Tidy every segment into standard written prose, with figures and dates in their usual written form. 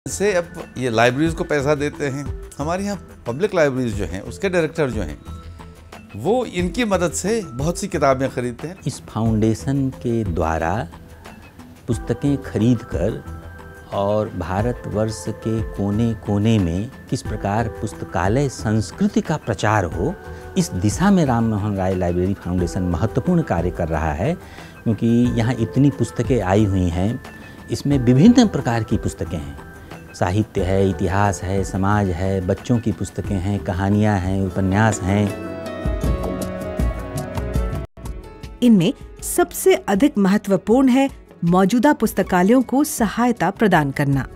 से अब ये लाइब्रेरीज़ को पैसा देते हैं। हमारे यहाँ पब्लिक लाइब्रेरीज जो हैं उसके डायरेक्टर जो हैं वो इनकी मदद से बहुत सी किताबें खरीदते हैं। इस फाउंडेशन के द्वारा पुस्तकें खरीदकर और भारतवर्ष के कोने कोने में किस प्रकार पुस्तकालय संस्कृति का प्रचार हो, इस दिशा में राम मोहन राय लाइब्रेरी फाउंडेशन महत्वपूर्ण कार्य कर रहा है। क्योंकि यहाँ इतनी पुस्तकें आई हुई हैं, इसमें विभिन्न प्रकार की पुस्तकें हैं, साहित्य है, इतिहास है, समाज है, बच्चों की पुस्तकें हैं, कहानियाँ हैं, उपन्यास हैं। इनमें सबसे अधिक महत्वपूर्ण है मौजूदा पुस्तकालयों को सहायता प्रदान करना।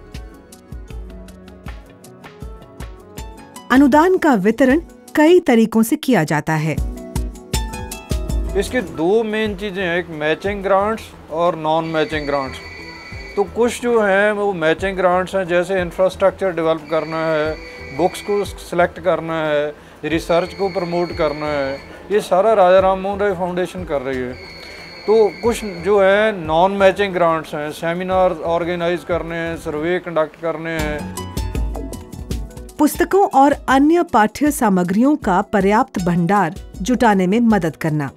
अनुदान का वितरण कई तरीकों से किया जाता है। इसके दो मेन चीज़ें हैं, एक मैचिंग ग्रांट्स और नॉन मैचिंग ग्रांट्स। तो कुछ जो हैं वो मैचिंग ग्रांट्स हैं, जैसे इंफ्रास्ट्रक्चर डेवलप करना है, बुक्स को सिलेक्ट करना है, रिसर्च को प्रमोट करना है, ये सारा राजा राम मोहन राय फाउंडेशन कर रही है। तो कुछ जो है नॉन मैचिंग ग्रांट्स हैं, सेमिनार ऑर्गेनाइज करने हैं, सर्वे कंडक्ट करने हैं। पुस्तकों और अन्य पाठ्य सामग्रियों का पर्याप्त भंडार जुटाने में मदद करना।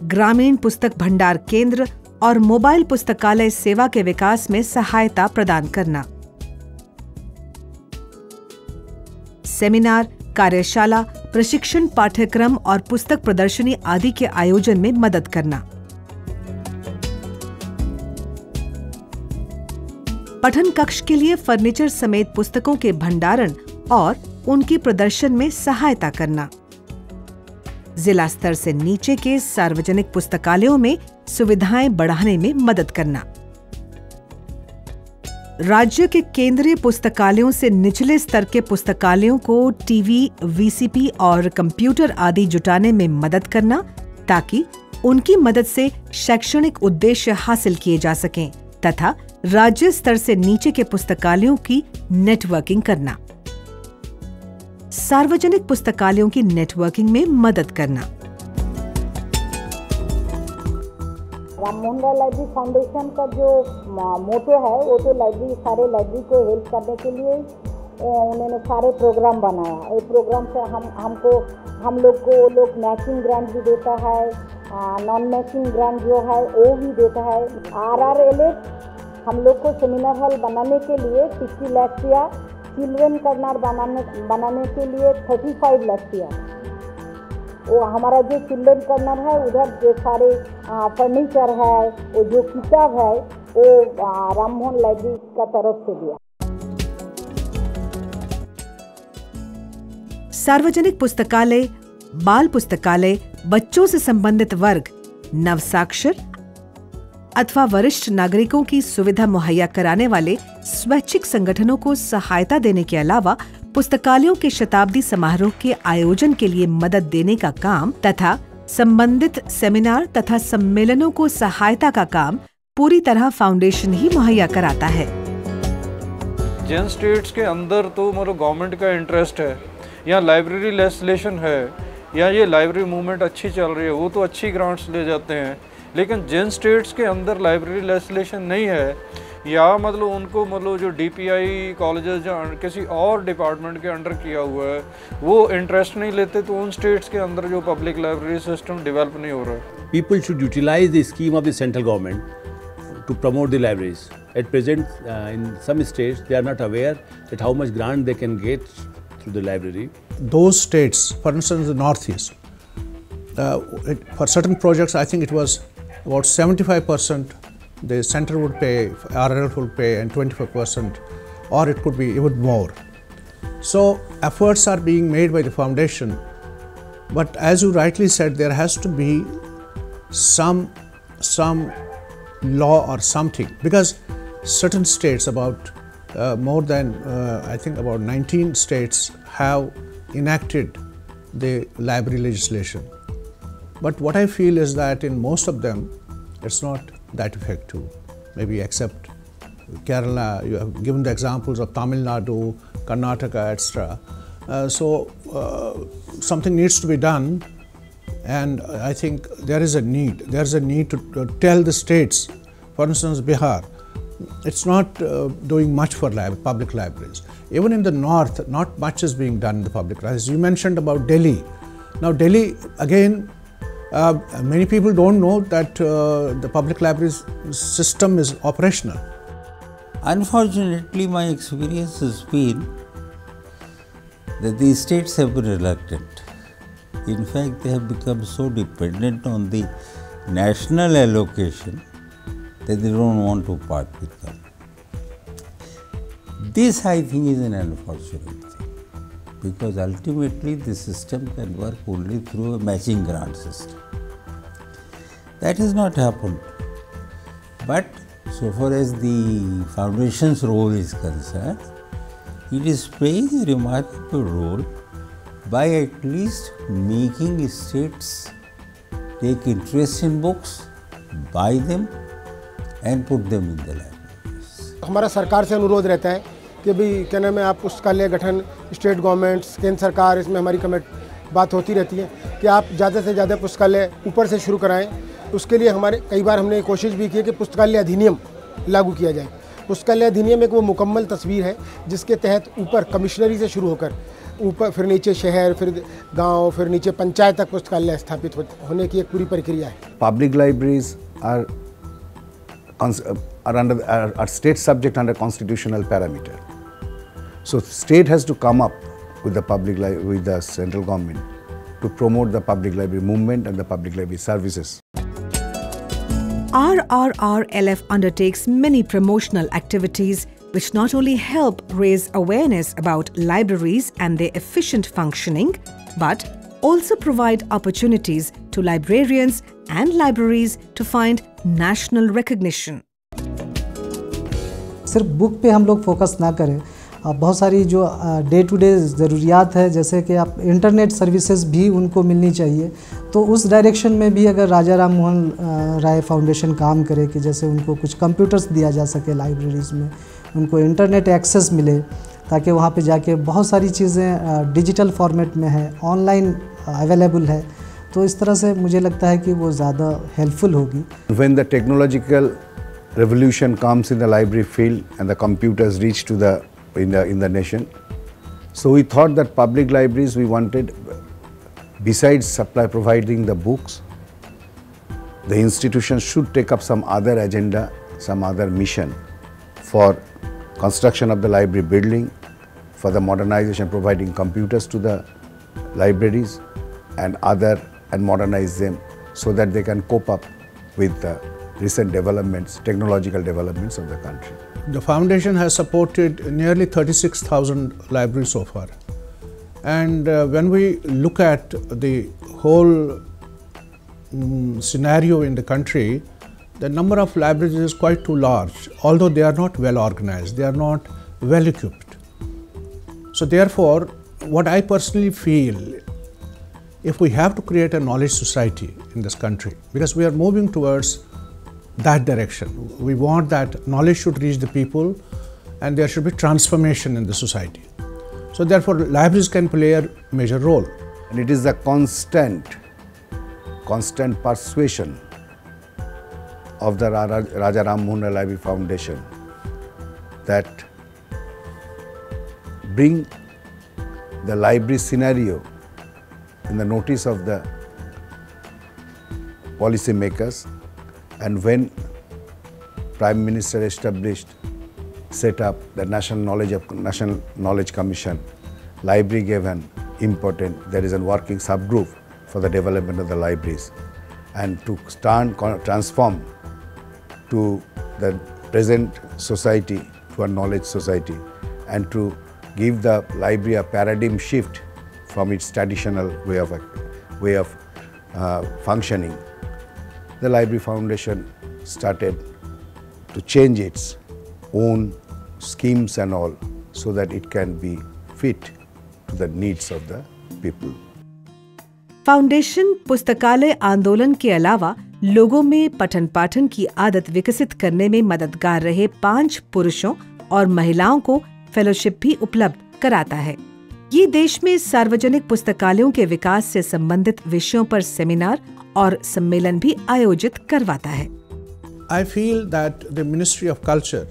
ग्रामीण पुस्तक भंडार केंद्र और मोबाइल पुस्तकालय सेवा के विकास में सहायता प्रदान करना। सेमिनार, कार्यशाला, प्रशिक्षण पाठ्यक्रम और पुस्तक प्रदर्शनी आदि के आयोजन में मदद करना। पठन कक्ष के लिए फर्नीचर समेत पुस्तकों के भंडारण और उनकी प्रदर्शन में सहायता करना। जिला स्तर से नीचे के सार्वजनिक पुस्तकालयों में सुविधाएं बढ़ाने में मदद करना। राज्य के केंद्रीय पुस्तकालयों से निचले स्तर के पुस्तकालयों को टीवी, वीसीपी और कंप्यूटर आदि जुटाने में मदद करना, ताकि उनकी मदद से शैक्षणिक उद्देश्य हासिल किए जा सकें, तथा राज्य स्तर से नीचे के पुस्तकालयों की नेटवर्किंग करना। सार्वजनिक पुस्तकालयों की नेटवर्किंग में मदद करना। राम मोहन राय लाइब्रेरी फाउंडेशन का जो मोटो है वो तो सारे लाइब्रेरी को हेल्प करने के लिए उन्होंने सारे प्रोग्राम बनाया। ये प्रोग्राम से हम लोग को मैचिंग ग्रांट भी देता है, नॉन मैचिंग ग्रांट जो है वो भी देता है। RRLS हम लोग को सेमिनार हॉल बनाने के लिए 50 लाख दिया, चिल्ड्रन कर्नर बनाने के लिए 35 लाख दिया। वो हमारा जो चिल्ड्रन कर्नर है उधर जो सारे फर्नीचर है, वो जो किताब है वो राम मोहन लाइब्रेरी का तरफ से दिया। सार्वजनिक पुस्तकालय, बाल पुस्तकालय बच्चों से संबंधित वर्ग, नवसाक्षर अथवा वरिष्ठ नागरिकों की सुविधा मुहैया कराने वाले स्वैच्छिक संगठनों को सहायता देने के अलावा पुस्तकालयों के शताब्दी समारोह के आयोजन के लिए मदद देने का काम तथा संबंधित सेमिनार तथा सम्मेलनों को सहायता का काम पूरी तरह फाउंडेशन ही मुहैया कराता है। जिन स्टेट्स के अंदर तो मतलब गवर्नमेंट का इंटरेस्ट है, या लाइब्रेरी लेजिस्लेशन है, या ये लाइब्रेरी मूवमेंट अच्छी चल रही है, वो तो अच्छी ग्रांट्स ले जाते हैं। लेकिन जिन स्टेट्स के अंदर लाइब्रेरी लेजिस्लेशन नहीं है, या मतलब उनको जो DPI कॉलेजेस या किसी और डिपार्टमेंट के अंडर किया हुआ है, वो इंटरेस्ट नहीं लेते, तो उन स्टेट्स के अंदर जो पब्लिक लाइब्रेरी सिस्टम डेवलप नहीं हो रहा है। People should utilize the scheme of the central government to promote the libraries. At present, in some states, they are not aware that how much grant they can get through the library. Those states, for instance, the Northeast, for certain projects, I think it was about 75% the center would pay, RRL would pay, and 25%, or it could be even more. So efforts are being made by the foundation, but as you rightly said, there has to be some law or something, because certain states, about more than I think about 19 states have enacted the library legislation. But what I feel is that in most of them, it's not that effective. Maybe except Kerala, you have given the examples of Tamil Nadu, Karnataka, etc. So something needs to be done, and I think there is a need. There is a need to tell the states, for instance, Bihar, it's not doing much for public libraries. Even in the north, not much is being done in the public libraries. You mentioned about Delhi. Now Delhi, again, many people don't know that the public libraries system is operational. Unfortunately, my experience has been that the states have been reluctant. In fact, they have become so dependent on the national allocation that they don't want to part with them. This, I think, is an unfortunate thing, because ultimately the system can work only through a matching grant system. That has not happened. But so far as the foundation's role is concerned, it is playing a remarkable role by at least making states take interest in books, buy them and put them in the libraries. हमारा सरकार से अनुरोध रहता है कि भाई क्या नाम है, आप पुस्तकालय गठन, स्टेट गवर्नमेंट्स, केंद्र सरकार, इसमें हमारी बात होती रहती है कि आप ज़्यादा से ज़्यादा पुस्तकालय ऊपर से शुरू कराएं। उसके लिए हमारे कई बार हमने कोशिश भी की है कि पुस्तकालय अधिनियम लागू किया जाए। पुस्तकालय अधिनियम एक वो मुकम्मल तस्वीर है जिसके तहत ऊपर कमिश्नरी से शुरू होकर ऊपर फिर नीचे शहर, फिर गांव, फिर नीचे पंचायत तक पुस्तकालय स्थापित होने की एक पूरी प्रक्रिया है। Public libraries are state subject under constitutional parameter. So state has to come up with the central government to promote the public library movement and the public library services. RRRLF undertakes many promotional activities which not only help raise awareness about libraries and their efficient functioning, but also provide opportunities to librarians and libraries to find national recognition. सिर्फ book पे हम लोग focus ना करें, बहुत सारी जो day to day ज़रूरियात है, जैसे कि आप इंटरनेट सर्विसेज भी उनको मिलनी चाहिए, तो उस डायरेक्शन में भी अगर राजा राम मोहन राय फाउंडेशन काम करे कि जैसे उनको कुछ कंप्यूटर्स दिया जा सके लाइब्रेरीज़ में, उनको इंटरनेट एक्सेस मिले ताकि वहाँ पे जाके बहुत सारी चीज़ें डिजिटल फॉर्मेट में है, ऑनलाइन अवेलेबल है, तो इस तरह से मुझे लगता है कि वो ज़्यादा हेल्पफुल होगी। When the technological revolution comes in the library field and the computers reach to in the nation, so we thought that public libraries, we wanted, besides providing the books, the institution should take up some other agenda, some other mission for construction of the library building, for the modernization, providing computers to the libraries and modernize them so that they can cope up with the recent developments, technological developments of the country. The foundation has supported nearly 36,000 libraries so far. And when we look at the whole scenario in the country, the number of libraries is quite too large, although they are not well organized, they are not well equipped. So therefore, what I personally feel, if we have to create a knowledge society in this country, because we are moving towards that direction, we want that knowledge should reach the people and there should be transformation in the society. So therefore, libraries can play a major role. And it is the constant persuasion of the Raja Ram Mohan Rai Library Foundation that bring the library scenario in the notice of the policy makers, and when Prime Minister set up the National Knowledge Commission, library gave an important, there is a working subgroup for the development of the libraries, and to transform to the present society, to a knowledge society, and to give the library a paradigm shift from its traditional way of functioning. The Library Foundation started to change its own schemes and all so that it can be fit to the needs of the people. Foundation पुस्तकालय आंदोलन के अलावा लोगों में पठन पाठन की आदत विकसित करने में मददगार रहे 5 पुरुषों और महिलाओं को फेलोशिप भी उपलब्ध कराता है। ये देश में सार्वजनिक पुस्तकालयों के विकास से संबंधित विषयों पर सेमिनार और सम्मेलन भी आयोजित करवाता है। I feel that the Ministry of Culture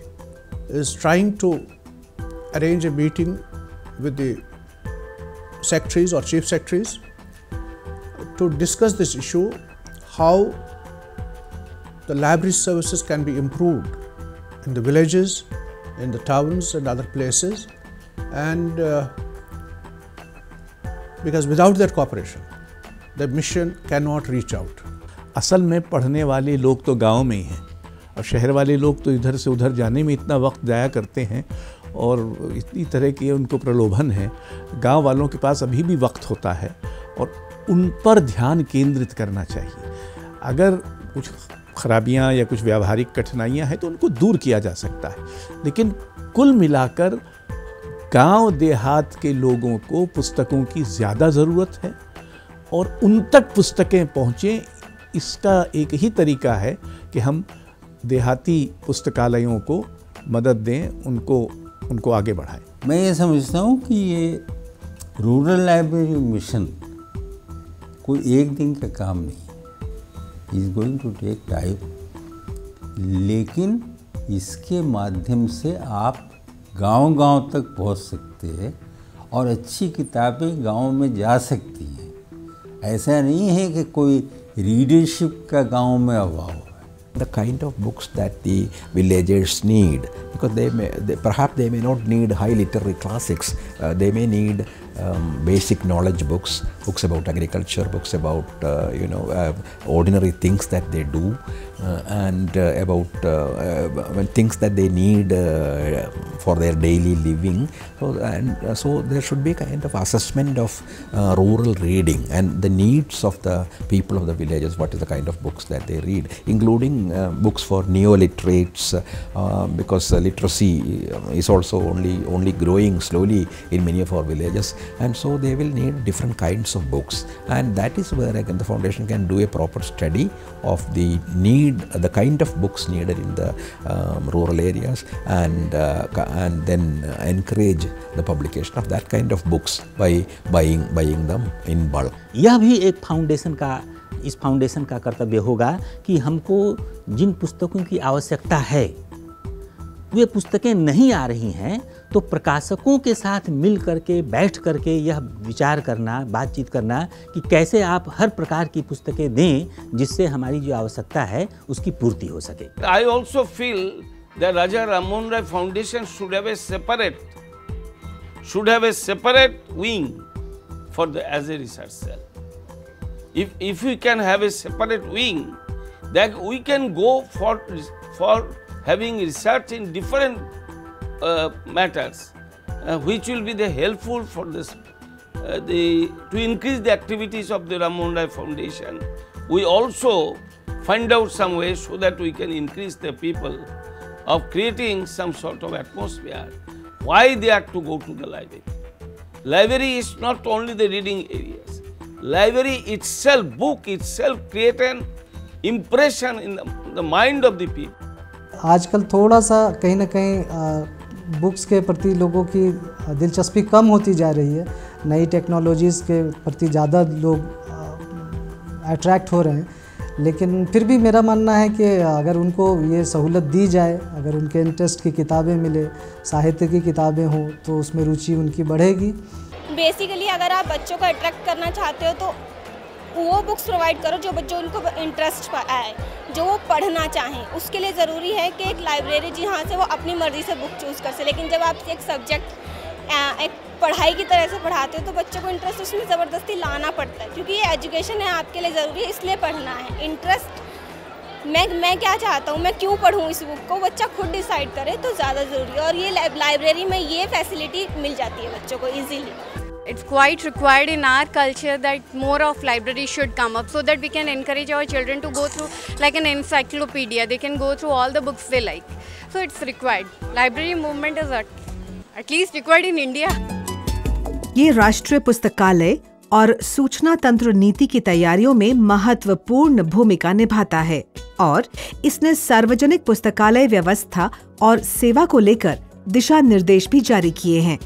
is trying to arrange a meeting with the secretaries or chief secretaries to discuss this issue, how the library services can be improved in the villages, in the towns and other places, and because without their cooperation, the mission cannot reach out. असल में पढ़ने वाले लोग तो गांव में ही हैं और शहर वाले लोग तो इधर से उधर जाने में इतना वक्त जाया करते हैं और इतनी तरह के उनको प्रलोभन है। गांव वालों के पास अभी भी वक्त होता है और उन पर ध्यान केंद्रित करना चाहिए। अगर कुछ खराबियां या कुछ व्यावहारिक कठिनाइयां हैं तो उनको दूर किया जा सकता है, लेकिन कुल मिलाकर गांव देहात के लोगों को पुस्तकों की ज़्यादा ज़रूरत है और उन तक पुस्तकें पहुँचें, इसका एक ही तरीका है कि हम देहाती पुस्तकालयों को मदद दें, उनको आगे बढ़ाएं। मैं ये समझता हूँ कि ये रूरल लाइब्रेरी मिशन कोई एक दिन का काम नहीं है, is going to take time, लेकिन इसके माध्यम से आप गांव-गांव तक पहुंच सकते हैं और अच्छी किताबें गांव में जा सकती हैं। ऐसा नहीं है कि कोई रीडरशिप का गांव में अभाव है। The kind of books that the villagers need, because perhaps they may not need high literary classics, they may need basic knowledge books about agriculture, books about ordinary things that they do, and about things that they need for their daily living. So there should be a kind of assessment of rural reading and the needs of the people of the villages. What is the kind of books that they read, including books for neo-literates, because literacy is also only growing slowly in many of our villages, and so they will need different kinds of books, and that is where again the foundation can do a proper study of the kind of books needed in the rural areas, and then encourage the publication of that kind of books by buying them in bulk. यह भी एक इस foundation का कर्तव्य होगा कि हमको जिन पुस्तकों की आवश्यकता है वे पुस्तकें नहीं आ रही हैं, तो प्रकाशकों के साथ मिल करके बैठ करके यह विचार करना, बातचीत करना कि कैसे आप हर प्रकार की पुस्तकें दें जिससे हमारी जो आवश्यकता है उसकी पूर्ति हो सके। I also feel that Raja Rammohn Roy Foundation should have a separate wing as a research cell. If we can have a separate wing, that we can go for having research in different matters, which will be helpful for this to increase the activities of the Rammohn Roy Foundation. We also find out some ways so that we can increase the people of creating some sort of atmosphere. Why they have to go to the library? Library is not only the reading areas. Library itself, book itself, create an impression in the mind of the people. आजकल थोड़ा सा कहीं ना कहीं books के प्रति लोगों की दिलचस्पी कम होती जा रही है। नई टेक्नोलॉजीज़ के प्रति ज़्यादा लोग अट्रैक्ट हो रहे हैं, लेकिन फिर भी मेरा मानना है कि अगर उनको ये सहूलत दी जाए, अगर उनके इंटरेस्ट की किताबें मिले, साहित्य की किताबें हों, तो उसमें रुचि उनकी बढ़ेगी। बेसिकली अगर आप बच्चों को अट्रैक्ट करना चाहते हो तो वो बुक्स प्रोवाइड करो जो बच्चों उनको इंटरेस्ट आए, जो वो पढ़ना चाहें। उसके लिए ज़रूरी है कि एक लाइब्रेरी जहाँ से वो अपनी मर्ज़ी से बुक चूज़ कर सके। लेकिन जब आप एक सब्जेक्ट एक पढ़ाई की तरह से पढ़ाते हो तो बच्चों को इंटरेस्ट उसमें ज़बरदस्ती लाना पड़ता है, क्योंकि ये एजुकेशन है आपके लिए ज़रूरी है, इसलिए पढ़ना है। इंटरेस्ट मैं क्या चाहता हूँ, मैं क्यों पढ़ूँ इस बुक को, बच्चा खुद डिसाइड करे तो ज़्यादा ज़रूरी है। और ये लाइब्रेरी में ये फैसिलिटी मिल जाती है बच्चों को easily. It's quite required in our culture that more of libraries should come up so that we can encourage our children to go through like an encyclopedia. They can go through all the books they like. So it's required. Library movement is at least required in India. ये राष्ट्रीय पुस्तकालय और सूचना तंत्र नीति की तैयारियों में महत्वपूर्ण भूमिका निभाता है और इसने सार्वजनिक पुस्तकालय व्यवस्था और सेवा को लेकर दिशा निर्देश भी जारी किए हैं।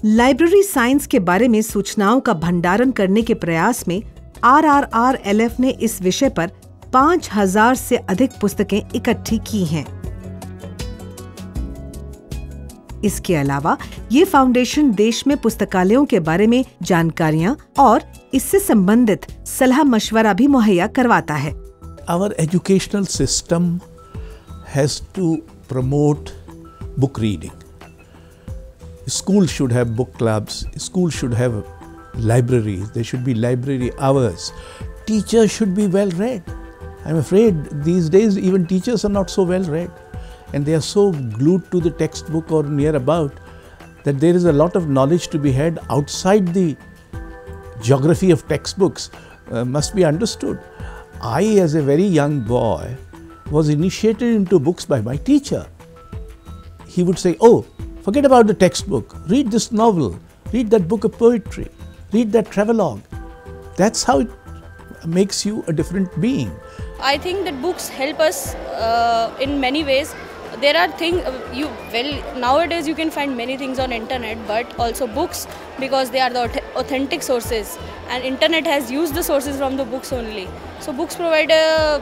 लाइब्रेरी साइंस के बारे में सूचनाओं का भंडारण करने के प्रयास में RRRLF ने इस विषय पर 5000 से अधिक पुस्तकें इकट्ठी की हैं। इसके अलावा ये फाउंडेशन देश में पुस्तकालयों के बारे में जानकारियाँ और इससे संबंधित सलाह मशवरा भी मुहैया करवाता है। Our educational system has to promote book reading. Schools should have book clubs. Schools should have libraries. There should be library hours. Teachers should be well read. I'm afraid these days even teachers are not so well read, and they are so glued to the textbook or near about that there is a lot of knowledge to be had outside the geography of textbooks must be understood. I, as a very young boy, was initiated into books by my teacher. He would say, "Oh, forget about the textbook. Read this novel. Read that book of poetry. Read that travelogue." That's how it makes you a different being. I think that books help us in many ways. There are things nowadays you can find many things on internet, but also books, because they are the authentic sources, and internet has used the sources from the books only. So books provide a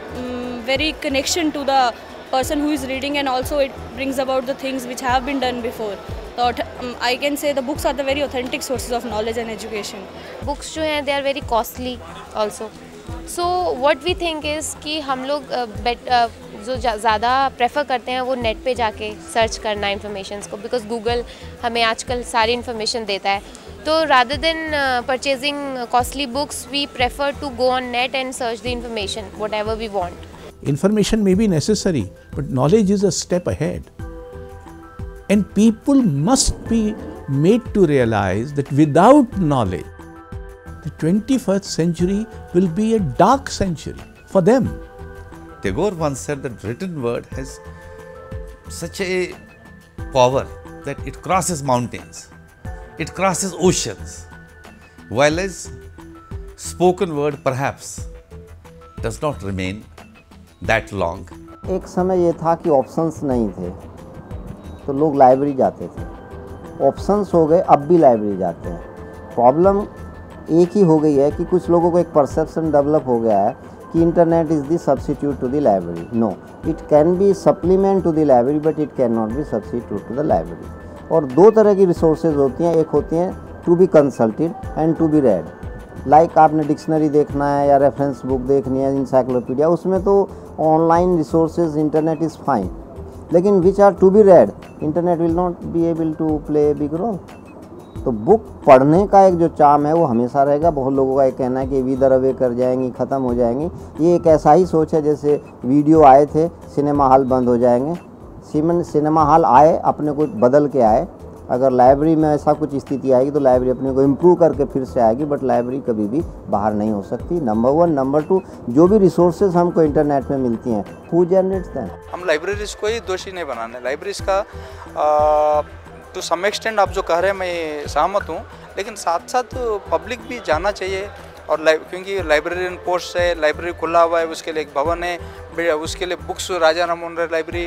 very connection to the person who is reading, and also it brings about the things which have been done before. So I can say the books are the very authentic sources of knowledge and education. Books जो हैं they are very costly also. So what we think is कि हम लोग जो ज़्यादा prefer करते हैं वो नेट पे जाके सर्च करना इन्फॉर्मेशंस को, बिकॉज गूगल हमें आजकल सारी इन्फॉर्मेशन देता है. तो rather than purchasing costly books, we prefer to go on net and search the information whatever we want. Information may be necessary, but knowledge is a step ahead. And people must be made to realize that without knowledge, the 21st century will be a dark century for them. Tagore once said that written word has such a power that it crosses mountains, it crosses oceans, while as spoken word perhaps does not remain that long. एक समय ये था कि options नहीं थे तो लोग library जाते थे. ऑप्शंस हो गए, अब भी लाइब्रेरी जाते हैं. प्रॉब्लम एक ही हो गई है कि कुछ लोगों को एक परसेप्शन डेवलप हो गया है कि internet is the substitute to the library. No, it can be supplement to the library, but it can not be substitute to the library. और दो तरह की रिसोर्सेज होती हैं. एक होती हैं to be consulted and to be read. Like आपने डिक्शनरी देखना है या रेफरेंस बुक देखनी है, इंसाइक्लोपीडिया, उसमें तो online resources internet is fine. लेकिन which are to be read, internet will not be able to play a big role. तो बुक पढ़ने का एक जो चार्म है वो हमेशा रहेगा. बहुत लोगों का ये कहना है कि विदर अवे कर जाएंगी, ख़त्म हो जाएंगी. ये एक ऐसा ही सोच है जैसे वीडियो आए थे, सिनेमा हॉल बंद हो जाएंगे. सिनेमा हॉल आए, अपने को बदल के आए. अगर लाइब्रेरी में ऐसा कुछ स्थिति आएगी तो लाइब्रेरी अपने को इम्प्रूव करके फिर से आएगी, बट लाइब्रेरी कभी भी बाहर नहीं हो सकती. नंबर 1. नंबर 2, जो भी रिसोर्सेज हमको इंटरनेट में मिलती हैं, हु जनरेट्स देम? हम लाइब्रेरीज को ही दोषी नहीं बनाने. लाइब्रेरीज का टू सम एक्सटेंड आप जो कह रहे हैं मैं सहमत हूँ, लेकिन साथ साथ पब्लिक भी जाना चाहिए. और क्योंकि लाइब्रेरियन पोस्ट है, लाइब्रेरी खुला हुआ है, उसके लिए एक भवन है, उसके लिए बुक्स राजा राम मोहन राय लाइब्रेरी